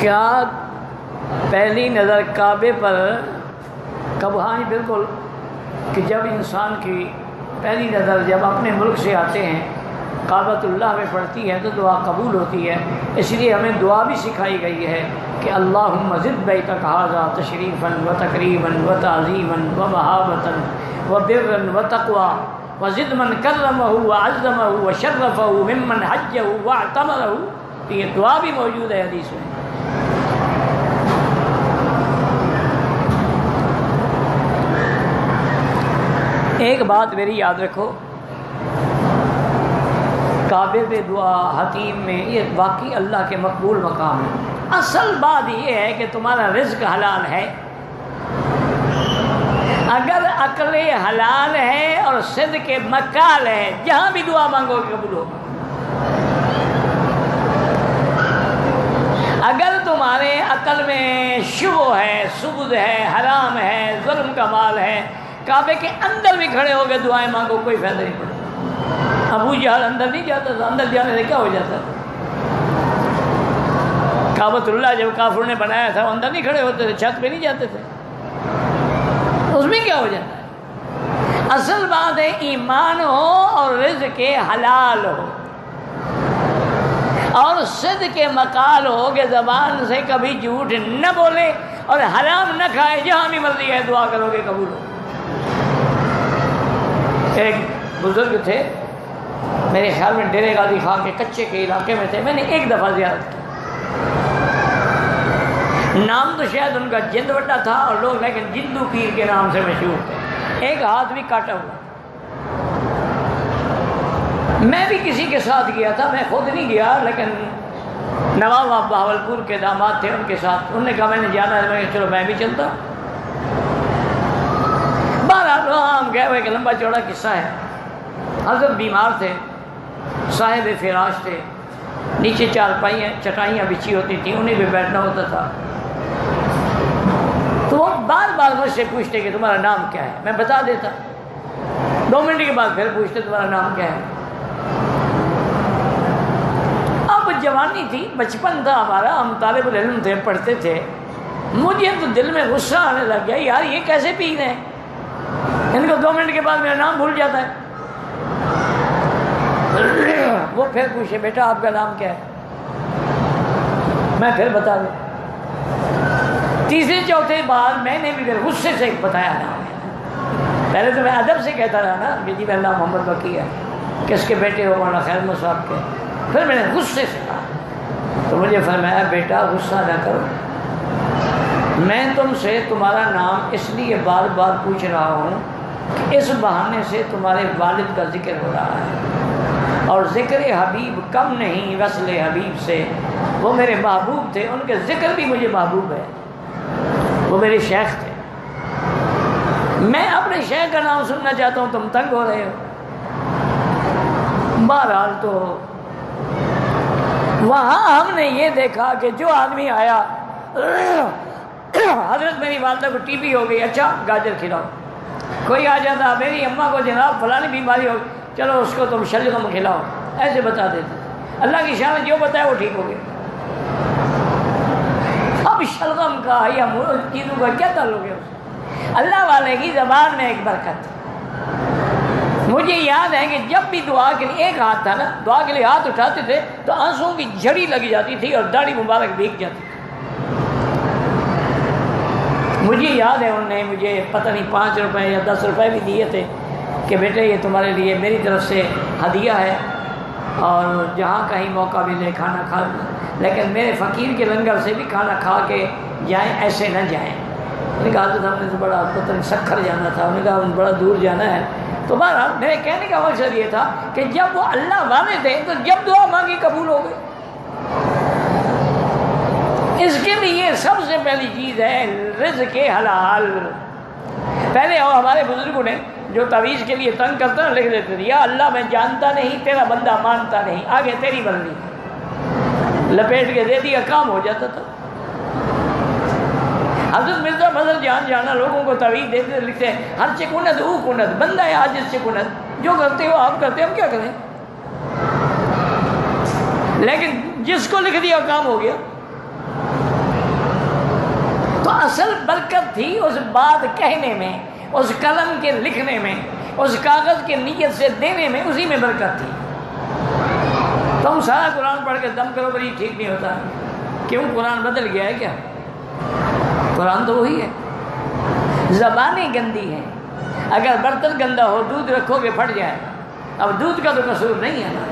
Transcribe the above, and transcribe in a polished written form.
کیا پہلی نظر کعبے پر کب؟ ہاں جی بالکل، کہ جب انسان کی پہلی نظر جب اپنے ملک سے آتے ہیں کعبۃ اللہ میں پڑتی ہے تو دعا قبول ہوتی ہے۔ اس لیے ہمیں دعا بھی سکھائی گئی ہے کہ اللہم زد بیتک ھذا تشریفا و تکریما و تعظیما و مہابۃ و برا و تقوی وزد من کرمہ و عظمہ و شرفہ ممن حجہ و اعتمرہ۔ تو یہ دعا بھی موجود ہے حدیث میں۔ ایک بات میری یاد رکھو، کعبے پہ دعا حتیم میں یہ واقعی اللہ کے مقبول مقام ہے۔ اصل بات یہ ہے کہ تمہارا رزق حلال ہے، اگر عقل حلال ہے اور صدق مکال ہے جہاں بھی دعا مانگو گے قبول ہوگا۔ اگر تمہارے عقل میں شبہ ہے، سبد ہے، حرام ہے، ظلم کا مال ہے، کعبے کے اندر بھی کھڑے ہو کے دعائیں مانگو کوئی فائدہ نہیں پڑتا۔ ابو جہل اندر نہیں جاتا تھا، اندر جانے سے کیا ہو جاتا؟ کعبۃ اللہ جب کافروں نے بنایا تھا وہ اندر نہیں کھڑے ہوتے تھے، چھت پہ نہیں جاتے تھے، اس میں کیا ہو جاتا ہے؟ اصل بات ہے ایمان ہو اور رزق حلال ہو اور صدق مقال ہو کہ زبان سے کبھی جھوٹ نہ بولے اور حرام نہ کھائے، جہاں بھی مرضی ہے دعا کرو گے قبول ہو۔ ایک بزرگ تھے میرے خیال میں ڈیرے غازی خان کے کچے کے علاقے میں تھے، میں نے ایک دفعہ زیارت کی، نام تو شاید ان کا جند وٹا تھا اور لوگ لیکن جندو پیر کے نام سے مشہور تھے، ایک ہاتھ بھی کاٹا ہوا۔ میں بھی کسی کے ساتھ گیا تھا، میں خود نہیں گیا لیکن نواب بہاولپور کے داماد تھے ان کے ساتھ، انہوں نے کہا میں نے جانا ہے، میں نے کہا چلو میں بھی چلتا۔ ہم گئے ہوئے ایک لمبا چوڑا قصہ ہے۔ حضرت بیمار تھے، صاحب فراش تھے، نیچے چٹائیاں بچھی ہوتی تھیں، انہیں بھی بیٹھنا ہوتا تھا۔ تو وہ بار بار مجھ سے پوچھتے کہ تمہارا نام کیا ہے، میں بتا دیتا، 2 منٹ کے بعد پھر پوچھتے تمہارا نام کیا ہے۔ اب جوانی تھی، بچپن تھا ہمارا، ہم طالب العلم تھے، پڑھتے تھے، مجھے تو دل میں غصہ آنے لگ گیا، یار یہ کیسے پی رہے ہیں، ان کو 2 منٹ کے بعد میرا نام بھول جاتا ہے۔ وہ پھر پوچھے بیٹا آپ کا نام کیا ہے، میں پھر بتا دوں۔ تیسرے چوتھے بار میں نے بھی پھر غصے سے بتایا نام ہے۔ پہلے تو میں ادب سے کہتا رہا نا کہ جی میرا نام محمد بقی ہے، کس کے بیٹے ہو، مولانا خیر محمد صاحب کے۔ پھر میں نے غصے سے کہا تو مجھے فرمایا بیٹا غصہ نہ کرو، میں تم سے تمہارا نام اس لیے بار بار پوچھ رہا ہوں کہ اس بہانے سے تمہارے والد کا ذکر ہو رہا ہے، اور ذکر حبیب کم نہیں وصل حبیب سے، وہ میرے محبوب تھے، ان کے ذکر بھی مجھے محبوب ہے، وہ میرے شیخ تھے، میں اپنے شیخ کا نام سننا چاہتا ہوں، تم تنگ ہو رہے ہو۔ بہرحال تو وہاں ہم نے یہ دیکھا کہ جو آدمی آیا، حضرت میری والدہ کو ٹی بی ہو گئی، اچھا گاجر کھلاؤ، کوئی آ جاتا میری اماں کو جناب فلانی بیماری ہو، چلو اس کو تم شلغم کھلاؤ، ایسے بتا دیتے۔ اللہ کی شان جو بتایا وہ ٹھیک ہو گیا۔ اب شلغم کا یا چیزوں کا کیا تعلق ہے؟ اللہ والے کی زبان میں ایک برکت۔ مجھے یاد ہے کہ جب بھی دعا کے لیے ایک ہاتھ تھا نا، دعا کے لیے ہاتھ اٹھاتے تھے تو آنسوؤں کی جھڑی لگ جاتی تھی اور داڑھی مبارک بھیگ جاتی تھی۔ مجھے یاد ہے انہوں نے مجھے پتہ نہیں 5 روپے یا 10 روپے بھی دیے تھے کہ بیٹے یہ تمہارے لیے میری طرف سے ہدیہ ہے، اور جہاں کہیں موقع ملے کھانا کھا، لیکن میرے فقیر کے لنگر سے بھی کھانا کھا کے جائیں، ایسے نہ جائیں۔ انہوں نے کہا حضرت ہم نے تو بڑا پتہ نہیں سکھر جانا تھا، انہوں نے کہا بڑا دور جانا ہے۔ تو بہرحال میرے کہنے کا مقصد یہ تھا کہ جب وہ اللہ والے تھے تو جب دعا مانگی قبول ہو گئی۔ اس کے لیے سب سے پہلی چیز ہے رزق حلال۔ پہلے ہمارے بزرگوں نے جو تعویذ کے لیے تنگ کرتا لکھ دیتے تھے، یا اللہ میں جانتا نہیں، تیرا بندہ مانتا نہیں، آگے تیری مرضی، لپیٹ کے دے دیا، کام ہو جاتا تھا۔ حضرت مرزا فضل جان جانا لوگوں کو تعویذ دیتے لکھتے ہیں، ہر چکونت او کنت، بندہ ہے عاجز چکونت، جو کرتے ہو آپ کرتے، ہم کیا کریں، لیکن جس کو لکھ دیا کام ہو گیا۔ تو اصل برکت تھی اس بات کہنے میں، اس قلم کے لکھنے میں، اس کاغذ کے نیت سے دینے میں، اسی میں برکت تھی۔ تم سارا قرآن پڑھ کے دم کرو بری ٹھیک نہیں ہوتا، کیوں؟ قرآن بدل گیا ہے کیا؟ قرآن تو وہی ہے، زبانیں گندی ہیں۔ اگر برتن گندا ہو، دودھ رکھو گے پھٹ جائے، اب دودھ کا تو قصور نہیں ہے نا،